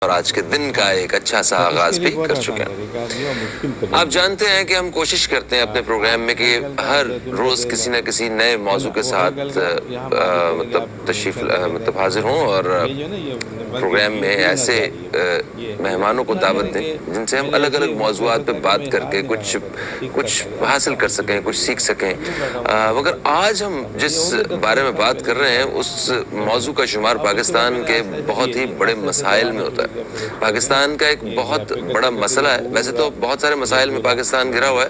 اور آج کے دن کا ایک اچھا سا آغاز بھی کر چکے ہیں۔ آپ جانتے ہیں کہ ہم کوشش کرتے ہیں اپنے پروگرام میں کہ ہر روز کسی نہ کسی نئے موضوع کے ساتھ مطلب حاضر ہوں اور پروگرام میں ایسے مہمانوں کو دعوت دیں جن سے ہم الگ الگ موضوعات پہ بات کر کے کچھ حاصل کر سکیں، کچھ سیکھ سکیں۔ مگر آج ہم جس بارے میں بات کر رہے ہیں اس موضوع کا شمار پاکستان کے بہت ہی بڑے مسائل میں ہوتا ہے۔ پاکستان کا ایک بہت بڑا مسئلہ ہے، ویسے تو بہت سارے مسائل میں پاکستان گھرا ہوا ہے،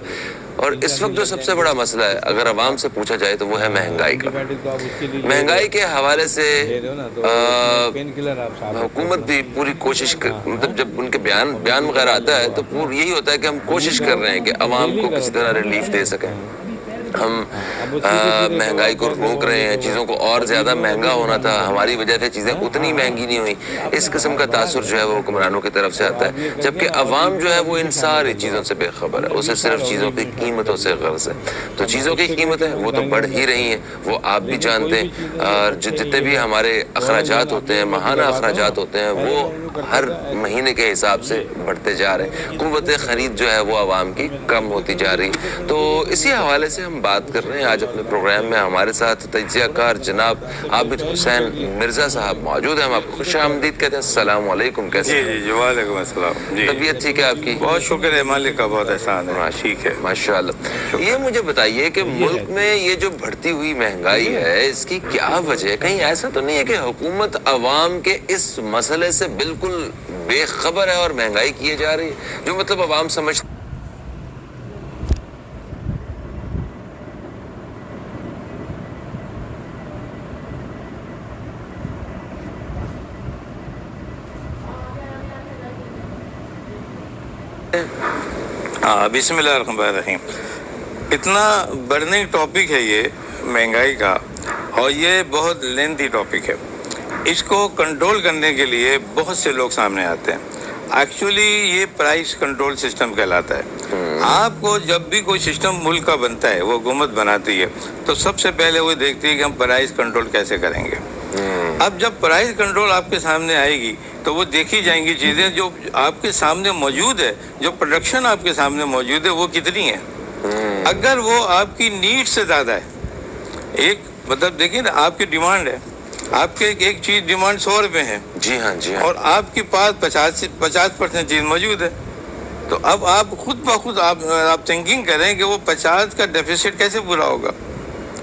اور اس وقت جو سب سے بڑا مسئلہ ہے اگر عوام سے پوچھا جائے تو وہ ہے مہنگائی کا۔ مہنگائی کے حوالے سے حکومت بھی پوری کوشش مطلب جب ان کے بیان وغیرہ آتا ہے تو یہی ہوتا ہے کہ ہم کوشش کر رہے ہیں کہ عوام کو کسی طرح ریلیف دے سکیں۔ ہم مہنگائی کو روک رہے ہیں، چیزوں کو اور زیادہ مہنگا ہونا تھا، ہماری وجہ سے چیزیں اتنی مہنگی نہیں ہوئی، اس قسم کا تاثر جو ہے وہ حکمرانوں کی طرف سے آتا ہے، جبکہ عوام جو ہے وہ ان ساری چیزوں سے بے خبر ہے، اسے صرف چیزوں کی قیمتوں سے غرض ہے۔ تو چیزوں کی قیمتیں وہ تو بڑھ ہی رہی ہیں، وہ آپ بھی جانتے ہیں، اور جتنے بھی ہمارے اخراجات ہوتے ہیں، ماہانہ اخراجات ہوتے ہیں، وہ ہر مہینے کے حساب سے بڑھتے جا رہے ہیں، قوت خرید جو ہے وہ عوام کی کم ہوتی جا رہی۔ تو اسی حوالے سے ہم بات کر رہے ہیں آج اپنے پروگرام میں۔ ہمارے ساتھ تجزیہ کار جناب عابد حسین مرزا صاحب موجود ہیں، ہم آپ کو خوش آمدید کہتے ہیں۔ السلام علیکم، کیسے ہیں؟ جی وعلیکم السلام۔ جی طبیعت ٹھیک ہے آپ کی؟ بہت شکر ہے، مالک کا بہت احسان ہے، ٹھیک ہے ماشاء اللہ۔ یہ مجھے بتائیے کہ ملک میں یہ جو بڑھتی ہوئی مہنگائی ہے اس کی کیا وجہ ہے؟ کہیں ایسا تو نہیں ہے کہ حکومت عوام کے اس مسئلے سے بالکل بے خبر ہے اور مہنگائی کیے جا رہی ہے، جو مطلب عوام سمجھتے بسم اللہ الرحمن الرحیم۔ اتنا برننگ ٹاپک ہے یہ مہنگائی کا، اور یہ بہت لینتھی ٹاپک ہے۔ اس کو کنٹرول کرنے کے لیے بہت سے لوگ سامنے آتے ہیں۔ ایکچولی یہ پرائس کنٹرول سسٹم کہلاتا ہے۔ آپ کو جب بھی کوئی سسٹم ملک کا بنتا ہے، وہ حکومت بناتی ہے، تو سب سے پہلے وہ دیکھتی ہے کہ ہم پرائس کنٹرول کیسے کریں گے۔ اب جب پرائس کنٹرول آپ کے سامنے آئے گی تو وہ دیکھی جائیں گی چیزیں جو آپ کے سامنے موجود ہے، جو پروڈکشن آپ کے سامنے موجود ہے وہ کتنی ہے۔ اگر وہ آپ کی نیڈ سے زیادہ ہے، ایک مطلب دیکھیں نا، آپ کی ڈیمانڈ ہے، آپ کے ایک چیز ڈیمانڈ 100 روپے ہے، جی ہاں جی ہاں، اور آپ کے پاس 50% چیز موجود ہے، تو اب آپ خود بخود آپ تھنکنگ کریں کہ وہ 50 کا ڈیفیسٹ کیسے پورا ہوگا۔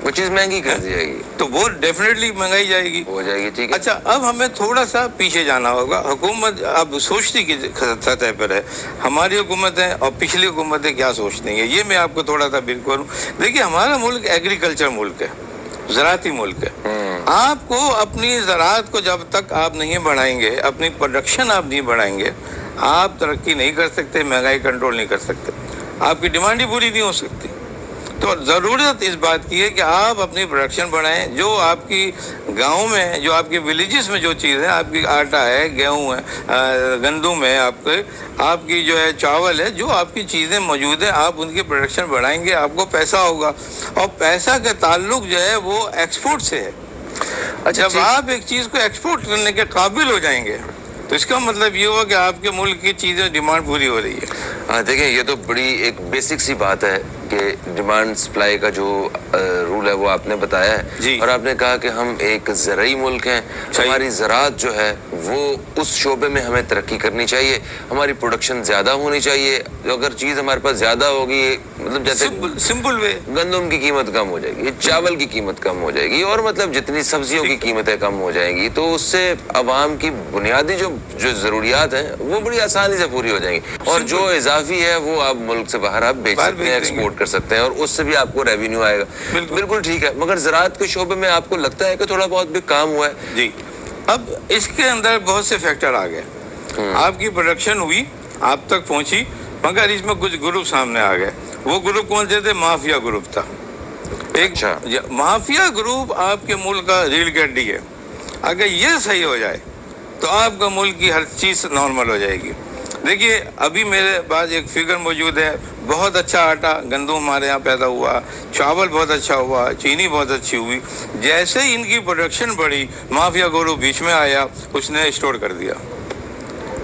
وہ چیز مہنگی کر دی جائے گی، تو وہ ڈیفینیٹلی مہنگائی جائے گی، ہو جائے گی، ٹھیک ہے۔ اچھا اب ہمیں تھوڑا سا پیچھے جانا ہوگا۔ حکومت اب سوچتی کی سطح پر ہے، ہماری حکومتیں اور پچھلی حکومتیں کیا سوچتی ہیں، یہ میں آپ کو تھوڑا سا بریف کروں۔ دیکھیے ہمارا ملک ایگریکلچر ملک ہے، زراعتی ملک ہے۔ آپ کو اپنی زراعت کو جب تک آپ نہیں بڑھائیں گے، اپنی پروڈکشن آپ نہیں بڑھائیں گے، آپ ترقی نہیں کر سکتے، مہنگائی کنٹرول نہیں کر سکتے، آپ کی ڈیمانڈ ہی پوری نہیں ہو سکتی۔ تو ضرورت اس بات کی ہے کہ آپ اپنی پروڈکشن بڑھائیں، جو آپ کی گاؤں میں، جو آپ کے ولیجز میں جو چیز ہے، آپ کی آٹا ہے، گیہوں ہے، گندم ہے، آپ کی جو ہے چاول ہے، جو آپ کی چیزیں موجود ہیں، آپ ان کی پروڈکشن بڑھائیں گے، آپ کو پیسہ ہوگا، اور پیسہ کا تعلق جو ہے وہ ایکسپورٹ سے ہے۔ جب آپ ایک چیز کو ایکسپورٹ کرنے کے قابل ہو جائیں گے تو اس کا مطلب یہ ہوا کہ آپ کے ملک کی چیزیں ڈیمانڈ پوری ہو رہی ہے۔ ہاں دیکھیں، یہ تو بڑی ایک بیسک سی بات ہے کہ ڈیمانڈ سپلائی کا جو رول ہے وہ آپ نے بتایا ہے، جی، اور آپ نے کہا کہ ہم ایک زرعی ملک ہیں، ہماری زراعت جو ہے وہ اس شعبے میں ہمیں ترقی کرنی چاہیے، ہماری پروڈکشن زیادہ ہونی چاہیے۔ اگر چیز ہمارے پاس زیادہ ہوگی، مطلب جیسے سمپل وے، گندم کی قیمت کم ہو جائے گی، چاول کی قیمت کم ہو جائے گی، اور مطلب جتنی سبزیوں کی قیمتیں کم ہو جائیں گی، تو اس سے عوام کی بنیادی جو ضروریات ہیں وہ بڑی آسانی سے پوری ہو جائیں گی، اور جو اضافی ہے وہ آپ ملک سے باہر آپ بیچ سکتے ہیں، ایکسپورٹ کر سکتے ہیں، اور اس سے بھی آپ کو ریونیو آئے گا۔ بالکل ٹھیک ہے، مگر زراعت کے شعبے میں آپ کو لگتا ہے کہ تھوڑا بہت بھی کام ہوا ہے؟ جی، اب اس کے اندر بہت سے فیکٹر آ گئے۔ آپ کی پروڈکشن ہوئی، آپ تک پہنچی، مگر اس میں کچھ گروپ سامنے آ گئے۔ وہ گروپ کون سے تھے؟ مافیا گروپ تھا ایک۔ مافیا گروپ آپ کے ملک کا ریل کی ہڈی ہے۔ اگر یہ صحیح ہو جائے تو آپ کا ملک کی ہر چیز نارمل ہو جائے گی۔ دیکھیے ابھی میرے پاس ایک فگر موجود ہے، بہت اچھا آٹا گندم ہمارے یہاں پیدا ہوا، چاول بہت اچھا ہوا، چینی بہت اچھی ہوئی۔ جیسے ہی ان کی پروڈکشن بڑھی، مافیا گروپ بیچ میں آیا، اس نے اسٹور کر دیا۔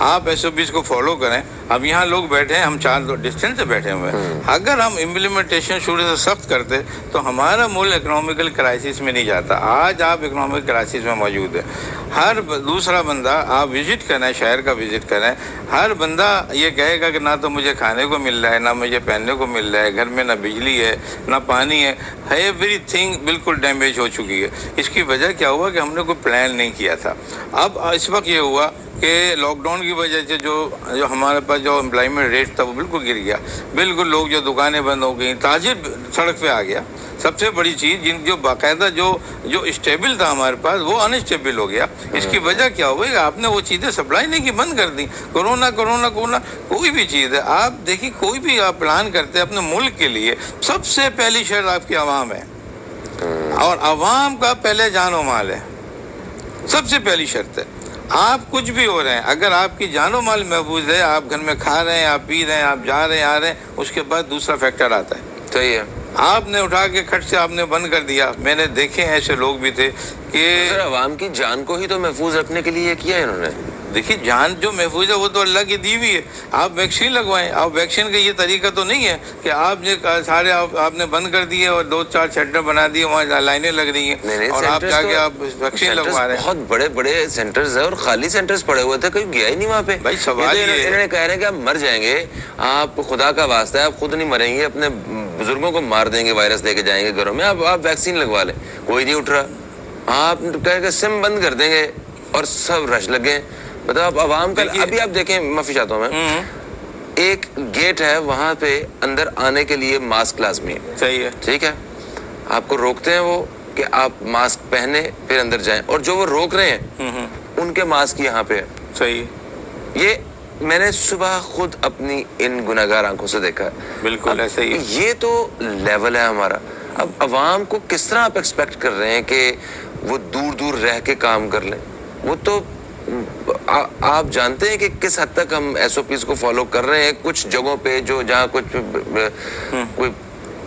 آپ SOPs کو فالو کریں. اب یہاں لوگ بیٹھے ہیں, ہم 4 ڈسٹینس سے بیٹھے ہوئے ہیں. اگر ہم امپلیمنٹیشن شروع سے سخت کرتے تو ہمارا ملک اکنامیکل کرائسس میں نہیں جاتا. آج آپ اکنامک کرائسس میں موجود ہے. ہر دوسرا بندہ, آپ وزٹ کریں, شہر کا وزٹ کریں, ہر بندہ یہ کہے گا کہ نہ تو مجھے کھانے کو مل رہا ہے, نہ مجھے پہننے کو مل رہا ہے, گھر میں نہ بجلی ہے, نہ پانی ہے, ایوری تھنگ بالکل ڈیمیج ہو چکی ہے. اس کی وجہ کیا ہوا کہ ہم نے کوئی پلان نہیں کیا تھا. اب اس وقت یہ ہوا کہ لاک ڈاؤن کی وجہ سے جو ہمارے پاس جو امپلائمنٹ ریٹ تھا وہ بالکل گر گیا. بالکل لوگ, جو دکانیں بند ہو گئیں, تاجر سڑک پہ آ گیا. سب سے بڑی چیز جو باقاعدہ جو اسٹیبل تھا ہمارے پاس, وہ انسٹیبل ہو گیا. اس کی وجہ کیا ہوئی, آپ نے وہ چیزیں سپلائی نہیں کی, بند کر دی. کورونا کوئی بھی چیز ہے, آپ دیکھیے کوئی بھی آپ پلان کرتے ہیں اپنے ملک کے لیے, سب سے پہلی شرط آپ کی عوام ہے, اور عوام کا پہلے جان و مال ہے. سب سے پہلی شرط ہے. آپ کچھ بھی ہو رہے ہیں, اگر آپ کی جان و مال محفوظ ہے, آپ گھر میں کھا رہے ہیں, آپ پی رہے ہیں, آپ جا رہے ہیں آ رہے ہیں, اس کے بعد دوسرا فیکٹر آتا ہے. صحیح ہے. آپ نے اٹھا کے کھٹ سے آپ نے بند کر دیا. میں نے دیکھے ہیں ایسے لوگ بھی تھے کہ عوام کی جان کو ہی تو محفوظ رکھنے کے لیے یہ کیا ہے انہوں نے. دیکھیے جان جو محفوظ ہے وہ تو اللہ کی دی ہوئی ہے. آپ ویکسین لگوائیں. آپ ویکسین کا یہ طریقہ تو نہیں ہے کہ آپ نے سارے آپ نے بند کر دیے اور 2-4 سینٹر بنا دیے, وہاں لائنیں لگ رہی ہیں اور آپ جا کے آپ ویکسین لگوا رہے ہیں. بہت بڑے بڑے سینٹرز ہیں اور خالی سینٹرز پڑے ہوئے تھے, کوئی گیا ہی نہیں وہاں پہ. بھائی سوال یہ انہوں نے کہہ رہے ہیں کہ آپ مر جائیں گے, آپ خدا کا واسطہ ہے, آپ خود نہیں مریں گے, اپنے بزرگوں کو مار دیں گے, وائرس لے کے جائیں گے گھروں میں, آپ ویکسین لگوا لیں. کوئی نہیں اٹھ رہا. آپ کہہ کہ سم بند کر دیں گے اور سب رش لگے. مطلب آپ عوام کا, ابھی آپ دیکھیں, معافی چاہتا ہوں میں, ایک گیٹ ہے وہاں پہ اندر آنے کے لیے ماسک لازمی ہے. صحیح ہے. ٹھیک ہے, آپ کو روکتے ہیں وہ کہ آپ ماسک پہنے پھر اندر جائیں, اور جو وہ روک رہے ہیں ان کے ماسک یہاں پہ ہے. صحیح. یہ میں نے صبح خود اپنی ان گناہگار آنکھوں سے دیکھا. بالکل ایسا ہی. یہ تو لیول ہے ہمارا. اب عوام کو کس طرح آپ ایکسپیکٹ کر رہے ہیں کہ وہ دور دور رہ کے کام کر لیں. وہ تو آپ جانتے ہیں کہ کس حد تک ہم SOPs کو فالو کر رہے ہیں. کچھ جگہوں پہ جہاں کچھ کوئی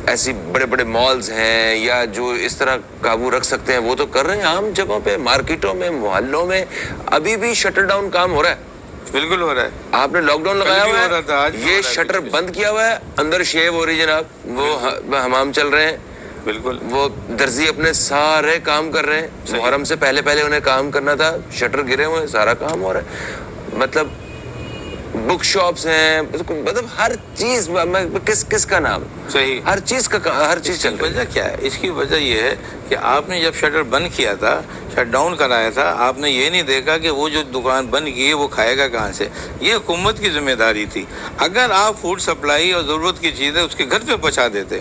ایسی بڑے بڑے مالز ہیں یا جو اس طرح قابو رکھ سکتے ہیں وہ تو کر رہے ہیں. عام جگہوں پہ, مارکیٹوں میں, محلوں میں ابھی بھی شٹر ڈاؤن کام ہو رہا ہے. بالکل ہو رہا ہے. آپ نے لاک ڈاؤن لگایا ہوا ہے, یہ شٹر بند کیا ہوا ہے, اندر شیو ہو رہی جناب, وہ حمام چل رہے ہیں. بالکل. وہ درزی اپنے سارے کام کر رہے ہیں. محرم سے پہلے انہیں کام کرنا تھا, شٹر گرے ہوئے ہیں, سارا کام ہو رہا ہے. مطلب بک شاپس ہیں, مطلب ہر چیز, کس کا نام, صحیح, ہر چیز چل رہی ہے. وجہ کیا ہے اس کی وجہ یہ ہے کہ آپ نے جب شٹر بند کیا تھا, شٹ ڈاؤن کرایا تھا, آپ نے یہ نہیں دیکھا کہ وہ جو دکان بند کی ہے وہ کھائے گا کہاں سے. یہ حکومت کی ذمہ داری تھی. اگر آپ فوڈ سپلائی اور ضرورت کی چیزیں اس کے گھر پہ پہنچا دیتے,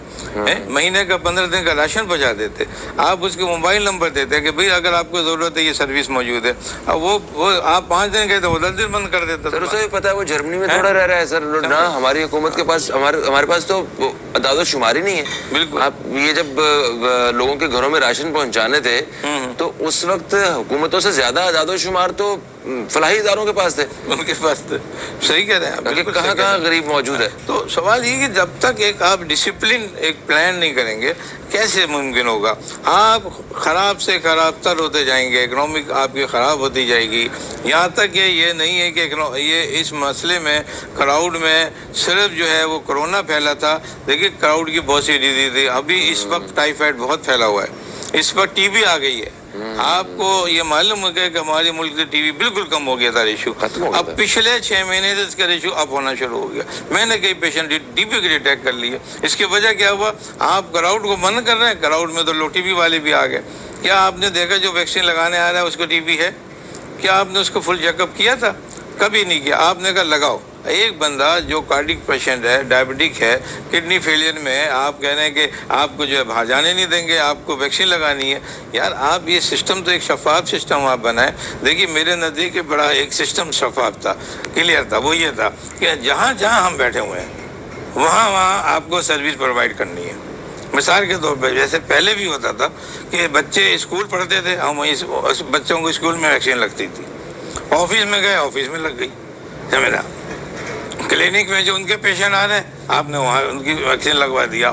مہینے کا 15 دن کا راشن پہنچا دیتے, آپ اس کے موبائل نمبر دیتے کہ بھئی اگر آپ کو ضرورت ہے یہ سروس موجود ہے, اب وہ آپ 5 دن گئے تو وہ 10 دن بند کر دیتا. سر اسے پتا ہے وہ جرمنی میں تھوڑا رہ رہا ہے. سر نہ ہماری حکومت کے پاس, ہمارے پاس تو اعداد و شمار ہی نہیں ہے. بالکل. آپ یہ جب لوگوں کے گھروں میں راشن پہنچانے تھے تو اس وقت حکومتوں سے زیادہ اعداد و شمار تو فلاحی اداروں کے پاس تھے. ان کے پاس تھے. صحیح کہہ رہے ہیں. کہاں غریب موجود ہے. تو سوال یہ کہ جب تک ایک آپ ڈسپلن ایک پلان نہیں کریں گے کیسے ممکن ہوگا. آپ خراب سے خراب تر ہوتے جائیں گے, اکنامک آپ کی خراب ہوتی جائے گی, یہاں تک کہ یہ نہیں ہے کہ یہ اس مسئلے میں کراؤڈ میں صرف جو ہے وہ کرونا پھیلا تھا. دیکھیے کراؤڈ کی بہت سی ڈیزیز تھی. ابھی اس وقت ٹائیفائڈ بہت پھیلا ہوا ہے, اس وقت TB آ گئی ہے. آپ کو یہ معلوم ہو گیا کہ ہمارے ملک سے TB بالکل کم ہو گیا تھا ریشو. اب پچھلے 6 مہینے سے اس کا ریشو اپ ہونا شروع ہو گیا. میں نے کئی پیشنٹ TB کی ڈیٹیکٹ کر لیے. اس کی وجہ کیا ہوا, آپ کراؤڈ کو بند کر رہے ہیں, کراؤڈ میں تو لوگ TB والے بھی آ گئے. کیا آپ نے دیکھا جو ویکسین لگانے آ رہا ہے اس کو TB ہے؟ کیا آپ نے اس کو فل چیک اپ کیا تھا؟ کبھی نہیں کیا. آپ نے کہا لگاؤ. ایک بندہ جو کارڈک پیشنٹ ہے, ڈائبٹک ہے, کڈنی فیلئر میں ہے, آپ کہہ رہے ہیں کہ آپ کو جو ہے باہر جانے نہیں دیں گے, آپ کو ویکسین لگانی ہے. یار آپ یہ سسٹم تو ایک شفاف سسٹم آپ بنائیں. دیکھیے میرے نزدیک بڑا ایک سسٹم شفاف تھا, کلیئر تھا. وہ یہ تھا کہ جہاں ہم بیٹھے ہوئے ہیں وہاں آپ کو سروس پرووائڈ کرنی ہے. مثال کے طور پہ جیسے پہلے بھی ہوتا تھا کہ بچے اسکول پڑھتے تھے, ہم بچوں کو اسکول میں ویکسین لگتی تھی. آفس میں گئے, آفس میں لگ گئی. سمجھا. کلینک میں جو ان کے پیشنٹ آ رہے ہیں آپ نے وہاں ان کی ویکسین لگوا دیا.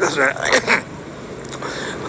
10